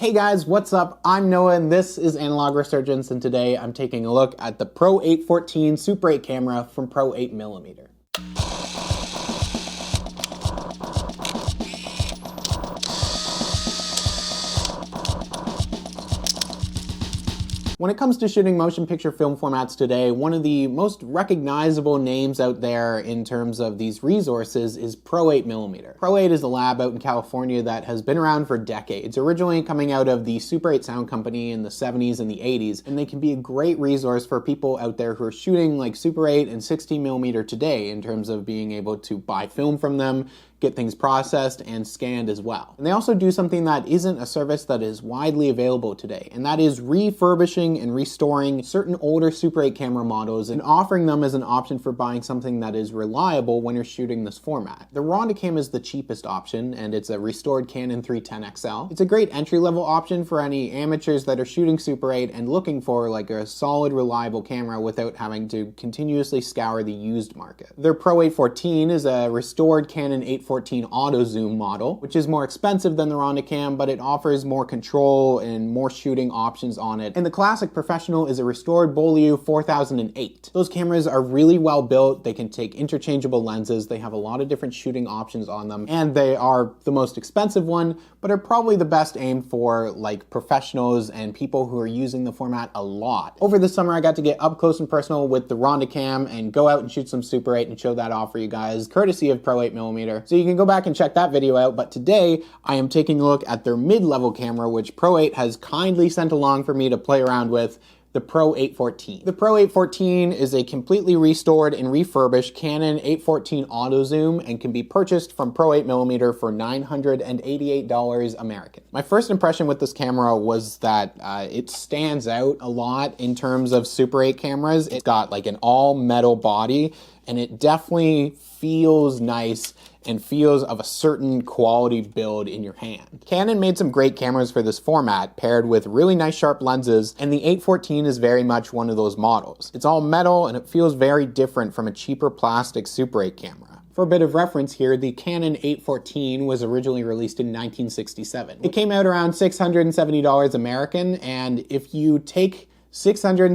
Hey guys, what's up? I'm Noah and this is Analog Resurgence, and today I'm taking a look at the PRO814 Super 8 camera from PRO8mm. When it comes to shooting motion picture film formats today, one of the most recognizable names out there in terms of these resources is PRO8mm. PRO8 is a lab out in California that has been around for decades, originally coming out of the Super 8 sound company in the 70s and the 80s, and they can be a great resource for people out there who are shooting like Super 8 and 16mm today in terms of being able to buy film from them, get things processed and scanned as well. And they also do something that isn't a service that is widely available today, and that is refurbishing and restoring certain older Super 8 camera models and offering them as an option for buying something that is reliable when you're shooting this format. The Rondicam is the cheapest option, and it's a restored Canon 310 XL. It's a great entry-level option for any amateurs that are shooting Super 8 and looking for like a solid, reliable camera without having to continuously scour the used market. Their PRO814 is a restored Canon 814 auto zoom model, which is more expensive than the Rondicam, but it offers more control and more shooting options on it. And the Classic Professional is a restored Beaulieu 4008. Those cameras are really well built. They can take interchangeable lenses. They have a lot of different shooting options on them, and they are the most expensive one, but are probably the best aimed for like professionals and people who are using the format a lot. Over the summer, I got to get up close and personal with the Rondicam and go out and shoot some Super 8 and show that off for you guys, courtesy of PRO8mm. So you can go back and check that video out, but today I am taking a look at their mid-level camera, which PRO8 has kindly sent along for me to play around with, the PRO814. The PRO814 is a completely restored and refurbished Canon 814 auto zoom and can be purchased from PRO8mm for $988 American. My first impression with this camera was that it stands out a lot in terms of Super 8 cameras. It's got like an all metal body, and it definitely feels nice and feels of a certain quality build in your hand. Canon made some great cameras for this format, paired with really nice sharp lenses, and the 814 is very much one of those models. It's all metal and it feels very different from a cheaper plastic Super 8 camera. For a bit of reference here, the Canon 814 was originally released in 1967. It came out around $670 American, and if you take $670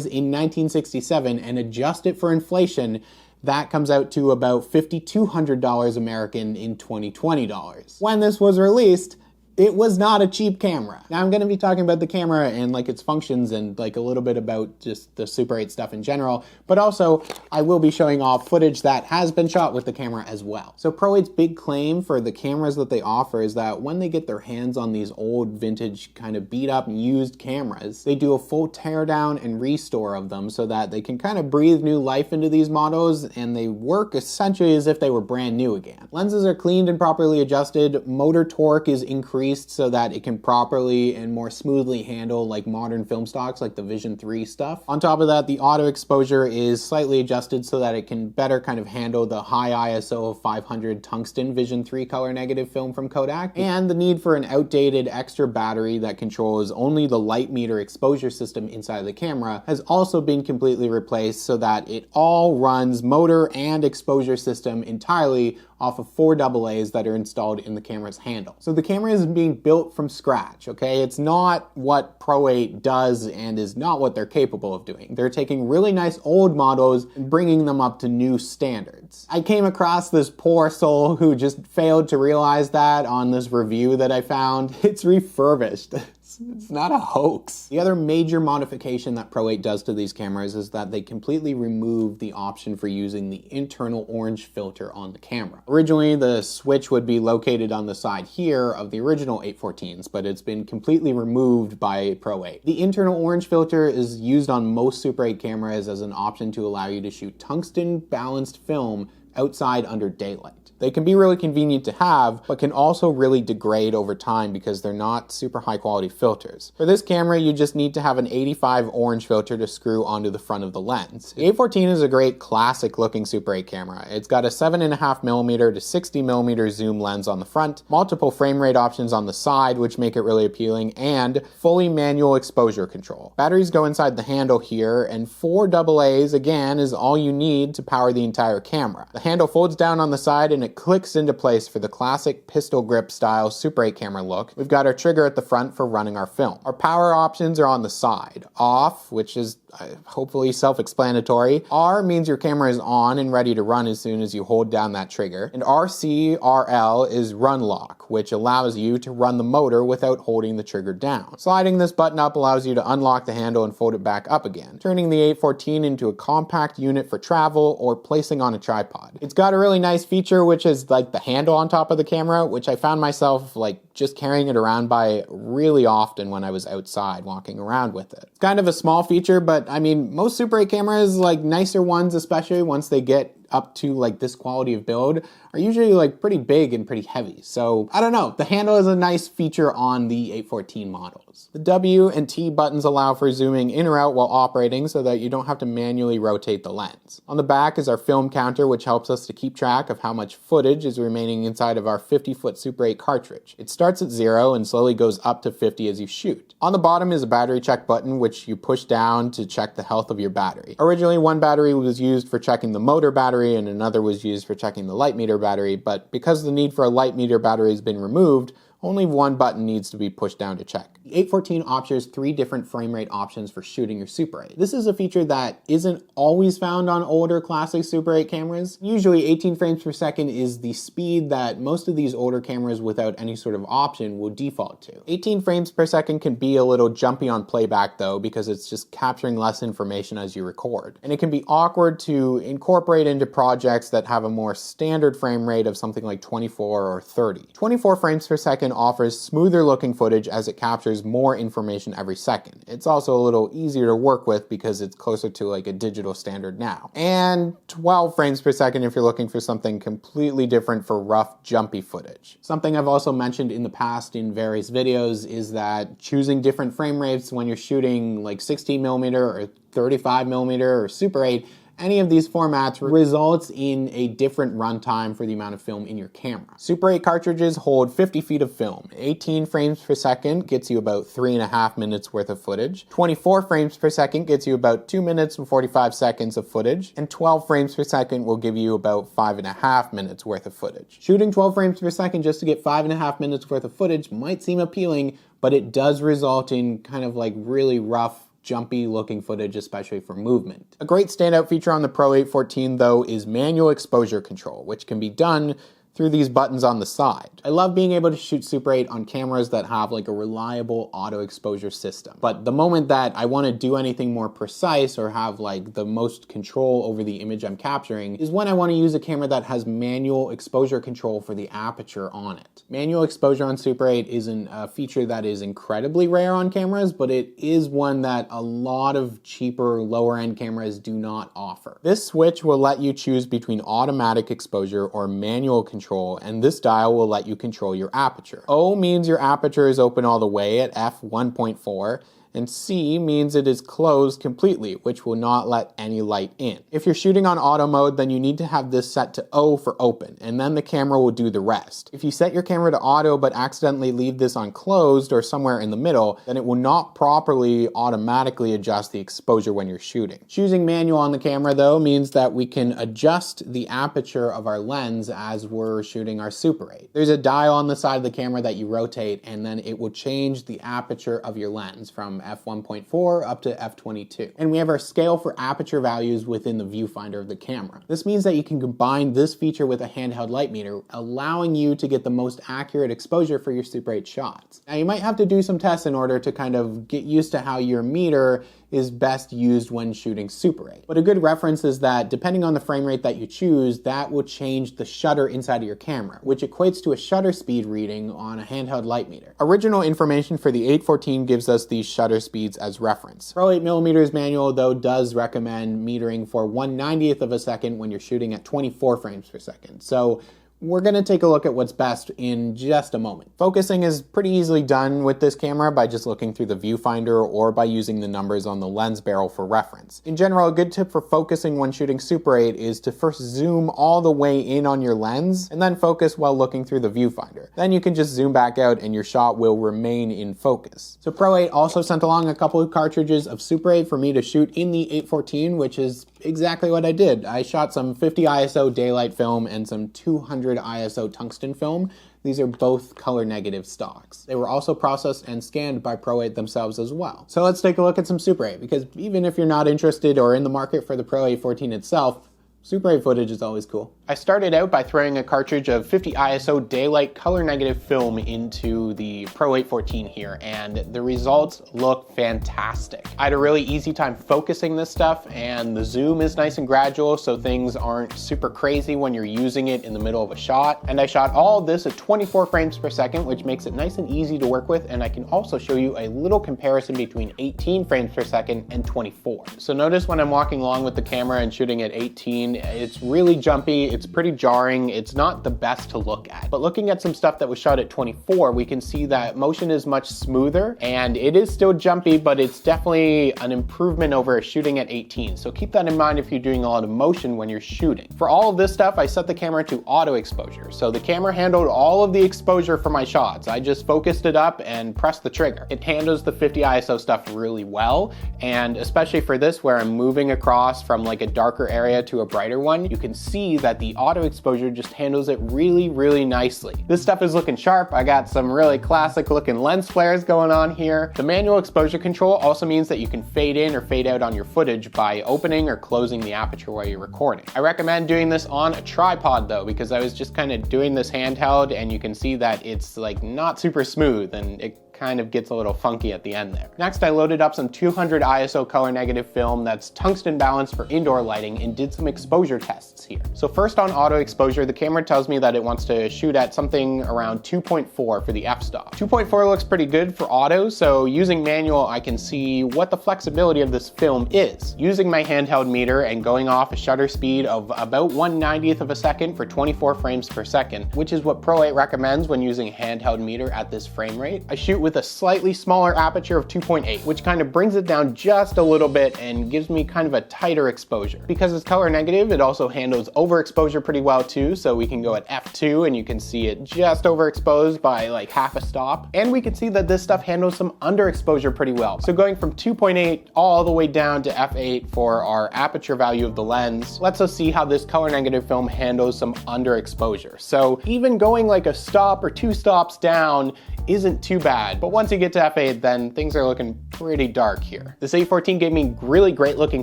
in 1967 and adjust it for inflation, that comes out to about $5,200 American in 2020 dollars. When this was released, it was not a cheap camera. Now I'm going to be talking about the camera and like its functions and like a little bit about just the Super 8 stuff in general, but also I will be showing off footage that has been shot with the camera as well. So PRO8's big claim for the cameras that they offer is that when they get their hands on these old vintage kind of beat up and used cameras, they do a full teardown and restore of them so that they can kind of breathe new life into these models and they work essentially as if they were brand new again. Lenses are cleaned and properly adjusted, motor torque is increased so that it can properly and more smoothly handle like modern film stocks like the Vision 3 stuff. On top of that, the auto exposure is slightly adjusted so that it can better kind of handle the high ISO 500 tungsten Vision 3 color negative film from Kodak, and the need for an outdated extra battery that controls only the light meter exposure system inside of the camera has also been completely replaced so that it all runs motor and exposure system entirely off of 4 AA's that are installed in the camera's handle. So the camera is being built from scratch, okay? It's not what PRO8 does and is not what they're capable of doing. They're taking really nice old models and bringing them up to new standards. I came across this poor soul who just failed to realize that on this review that I found. It's refurbished. It's not a hoax. The other major modification that PRO8 does to these cameras is that they completely remove the option for using the internal orange filter on the camera. Originally, the switch would be located on the side here of the original 814s, but it's been completely removed by PRO8. The internal orange filter is used on most Super 8 cameras as an option to allow you to shoot tungsten balanced film outside under daylight. They can be really convenient to have, but can also really degrade over time because they're not super high quality filters. For this camera, you just need to have an 85 orange filter to screw onto the front of the lens. The 814 is a great classic looking Super 8 camera. It's got a 7.5mm to 60mm zoom lens on the front, multiple frame rate options on the side which make it really appealing, and fully manual exposure control. Batteries go inside the handle here, and 4 AA's again is all you need to power the entire camera. The handle folds down on the side and it it clicks into place for the classic pistol grip style Super 8 camera look. We've got our trigger at the front for running our film. Our power options are on the side. Off, which is hopefully self-explanatory. R means your camera is on and ready to run as soon as you hold down that trigger. And RC, RL is run lock, which allows you to run the motor without holding the trigger down. Sliding this button up allows you to unlock the handle and fold it back up again, turning the 814 into a compact unit for travel or placing on a tripod. It's got a really nice feature, which is like the handle on top of the camera, which I found myself just carrying it around by really often when I was outside walking around with it. It's kind of a small feature, but I mean, most Super 8 cameras, nicer ones especially, once they get up to this quality of build, are usually pretty big and pretty heavy. So I don't know, the handle is a nice feature on the 814 models. The W and T buttons allow for zooming in or out while operating so that you don't have to manually rotate the lens. On the back is our film counter, which helps us to keep track of how much footage is remaining inside of our 50-foot Super 8 cartridge. It starts at 0 and slowly goes up to 50 as you shoot. On the bottom is a battery check button, which you push down to check the health of your battery. Originally, one battery was used for checking the motor battery and another was used for checking the light meter battery, but because the need for a light meter battery has been removed, only one button needs to be pushed down to check. The 814 offers 3 different frame rate options for shooting your Super 8. This is a feature that isn't always found on older classic Super 8 cameras. Usually 18 frames per second is the speed that most of these older cameras without any sort of option will default to. 18 frames per second can be a little jumpy on playback though, because it's just capturing less information as you record. And it can be awkward to incorporate into projects that have a more standard frame rate of something like 24 or 30. 24 frames per second offers smoother looking footage as it captures more information every second. It's also a little easier to work with because it's closer to a digital standard now. And 12 frames per second if you're looking for something completely different for rough, jumpy footage. Something I've also mentioned in the past in various videos is that choosing different frame rates when you're shooting 16mm or 35mm or Super 8, any of these formats results in a different runtime for the amount of film in your camera. Super 8 cartridges hold 50 feet of film. 18 frames per second gets you about 3.5 minutes worth of footage. 24 frames per second gets you about 2 minutes and 45 seconds of footage. And 12 frames per second will give you about 5.5 minutes worth of footage. Shooting 12 frames per second just to get 5.5 minutes worth of footage might seem appealing, but it does result in kind of really rough, jumpy looking footage, especially for movement. A great standout feature on the PRO814 though is manual exposure control, which can be done through these buttons on the side. I love being able to shoot Super 8 on cameras that have a reliable auto exposure system. But the moment that I want to do anything more precise or have the most control over the image I'm capturing is when I want to use a camera that has manual exposure control for the aperture on it. Manual exposure on Super 8 isn't a feature that is incredibly rare on cameras, but it is one that a lot of cheaper, lower end cameras do not offer. This switch will let you choose between automatic exposure or manual control, and this dial will let you control your aperture. O means your aperture is open all the way at f1.4, and C means it is closed completely, which will not let any light in. If you're shooting on auto mode, then you need to have this set to O for open, and then the camera will do the rest. If you set your camera to auto but accidentally leave this on closed or somewhere in the middle, then it will not properly automatically adjust the exposure when you're shooting. Choosing manual on the camera though means that we can adjust the aperture of our lens as we're shooting our Super 8. There's a dial on the side of the camera that you rotate, and then it will change the aperture of your lens from f1.4 up to f22. And we have our scale for aperture values within the viewfinder of the camera. This means that you can combine this feature with a handheld light meter, allowing you to get the most accurate exposure for your Super 8 shots. Now you might have to do some tests in order to kind of get used to how your meter is best used when shooting Super 8. But a good reference is that depending on the frame rate that you choose, that will change the shutter inside of your camera, which equates to a shutter speed reading on a handheld light meter. Original information for the 814 gives us these shutter speeds as reference. PRO8mm manual though does recommend metering for 1/90th of a second when you're shooting at 24 frames per second. So we're going to take a look at what's best in just a moment. Focusing is pretty easily done with this camera by just looking through the viewfinder or by using the numbers on the lens barrel for reference. In general, a good tip for focusing when shooting Super 8 is to first zoom all the way in on your lens and then focus while looking through the viewfinder. Then you can just zoom back out and your shot will remain in focus. So PRO8 also sent along a couple of cartridges of Super 8 for me to shoot in the 814, which is exactly what I did. I shot some 50 ISO daylight film and some 200 200 ISO tungsten film. These are both color negative stocks. They were also processed and scanned by Pro8 themselves as well. So let's take a look at some Super 8, because even if you're not interested or in the market for the Pro814 itself, Super 8 footage is always cool. I started out by throwing a cartridge of 50 ISO daylight color negative film into the Pro814 here, and the results look fantastic. I had a really easy time focusing this stuff, and the zoom is nice and gradual, so things aren't super crazy when you're using it in the middle of a shot. And I shot all of this at 24 frames per second, which makes it nice and easy to work with, and I can also show you a little comparison between 18 frames per second and 24. So notice when I'm walking along with the camera and shooting at 18, it's really jumpy, it's pretty jarring, it's not the best to look at. But looking at some stuff that was shot at 24, we can see that motion is much smoother, and it is still jumpy, but it's definitely an improvement over shooting at 18. So keep that in mind if you're doing a lot of motion when you're shooting. For all of this stuff, I set the camera to auto exposure. So the camera handled all of the exposure for my shots. I just focused it up and pressed the trigger. It handles the 50 ISO stuff really well, and especially for this where I'm moving across from like a darker area to a brighter one, you can see that the auto exposure just handles it really, really nicely. This stuff is looking sharp. I got some really classic looking lens flares going on here. The manual exposure control also means that you can fade in or fade out on your footage by opening or closing the aperture while you're recording. I recommend doing this on a tripod though, because I was just kind of doing this handheld, and you can see that it's like not super smooth, and it kind of gets a little funky at the end there. Next, I loaded up some 200 ISO color negative film that's tungsten balanced for indoor lighting and did some exposure tests here. So first on auto exposure, the camera tells me that it wants to shoot at something around 2.4 for the f-stop. 2.4 looks pretty good for auto, so using manual, I can see what the flexibility of this film is. Using my handheld meter and going off a shutter speed of about 1/90th of a second for 24 frames per second, which is what Pro8 recommends when using a handheld meter at this frame rate, I shoot with a slightly smaller aperture of 2.8, which kind of brings it down just a little bit and gives me kind of a tighter exposure. Because it's color negative, it also handles overexposure pretty well too, so we can go at f2 and you can see it just overexposed by like half a stop. And we can see that this stuff handles some underexposure pretty well. So going from 2.8 all the way down to f8 for our aperture value of the lens lets us see how this color negative film handles some underexposure. So even going like a stop or 2 stops down isn't too bad, but once you get to f8, then things are looking pretty dark here. This 814 gave me really great looking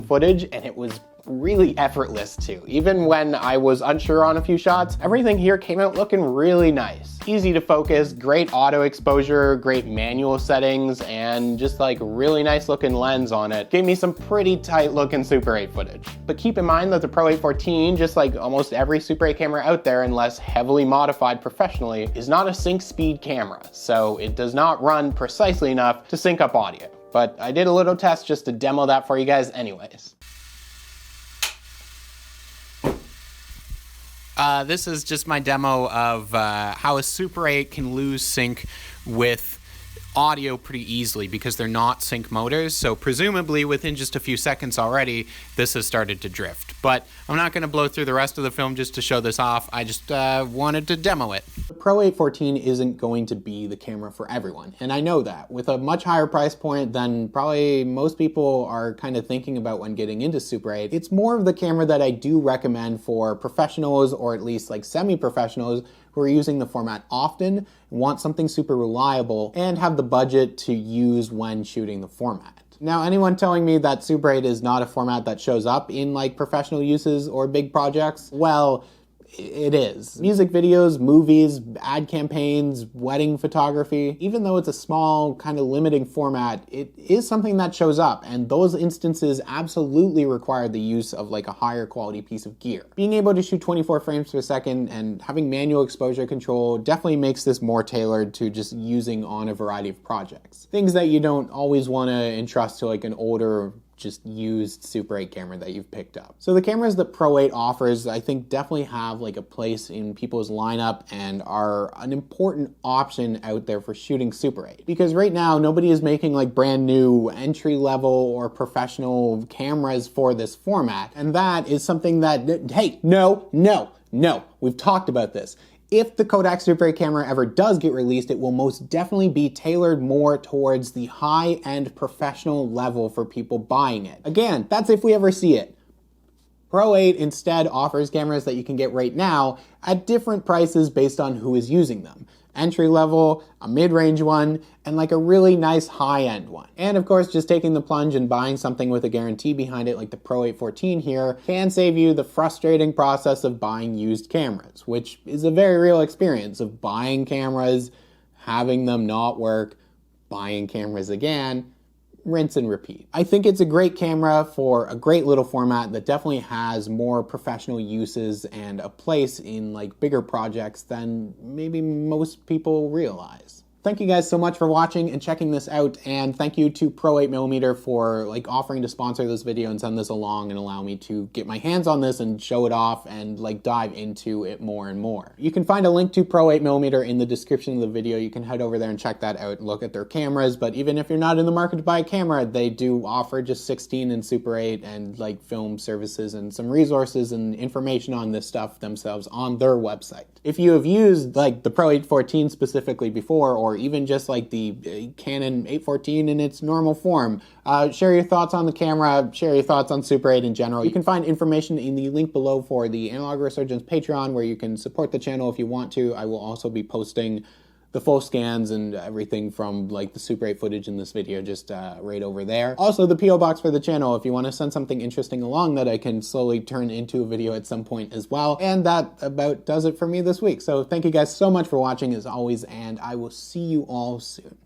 footage, and it was really effortless too. Even when I was unsure on a few shots, everything here came out looking really nice. Easy to focus, great auto exposure, great manual settings, and just like really nice looking lens on it. Gave me some pretty tight looking Super 8 footage. But keep in mind that the Pro814, just like almost every Super 8 camera out there, unless heavily modified professionally, is not a sync speed camera. So it does not run precisely enough to sync up audio. But I did a little test just to demo that for you guys anyways. This is just my demo of how a Super 8 can lose sync with audio pretty easily because they're not sync motors. So presumably within just a few seconds already, this has started to drift. But I'm not going to blow through the rest of the film just to show this off. I just wanted to demo it. The Pro814 isn't going to be the camera for everyone, and I know that. With a much higher price point than probably most people are kind of thinking about when getting into Super 8, it's more of the camera that I do recommend for professionals, or at least like semi-professionals, who are using the format often, want something super reliable, and have the budget to use when shooting the format. Now, anyone telling me that Super 8 is not a format that shows up in like professional uses or big projects, well, it is. Music videos, movies, ad campaigns, wedding photography, even though it's a small, kind of limiting format, it is something that shows up, and those instances absolutely require the use of like a higher quality piece of gear. Being able to shoot 24 frames per second and having manual exposure control definitely makes this more tailored to just using on a variety of projects. Things that you don't always want to entrust to like an older, just used Super 8 camera that you've picked up. So the cameras that Pro8 offers, I think, definitely have like a place in people's lineup and are an important option out there for shooting Super 8. Because right now, nobody is making like brand new entry level or professional cameras for this format. And that is something that, hey, no, we've talked about this. If the Kodak Super 8 camera ever does get released, it will most definitely be tailored more towards the high-end professional level for people buying it. Again, that's if we ever see it. Pro8 instead offers cameras that you can get right now at different prices based on who is using them. Entry level, a mid-range one, and like a really nice high-end one. And of course, just taking the plunge and buying something with a guarantee behind it like the Pro814 here can save you the frustrating process of buying used cameras, which is a very real experience of buying cameras, having them not work, buying cameras again, rinse and repeat. I think it's a great camera for a great little format that definitely has more professional uses and a place in like bigger projects than maybe most people realize. Thank you guys so much for watching and checking this out, and thank you to Pro8mm for like offering to sponsor this video and send this along and allow me to get my hands on this and show it off and like dive into it more and more. You can find a link to Pro8mm in the description of the video. You can head over there and check that out and look at their cameras, but even if you're not in the market to buy a camera, they do offer just 16 and Super 8 and like film services and some resources and information on this stuff themselves on their website. If you have used like the Pro814 specifically before, or even just like the Canon 814 in its normal form, share your thoughts on the camera, share your thoughts on Super 8 in general. You can find information in the link below for the Analog Resurgence Patreon, where you can support the channel if you want to. I will also be posting the full scans and everything from like the Super 8 footage in this video just right over there. Also the PO box for the channel if you want to send something interesting along that I can slowly turn into a video at some point as well. And that about does it for me this week. So thank you guys so much for watching as always, and I will see you all soon.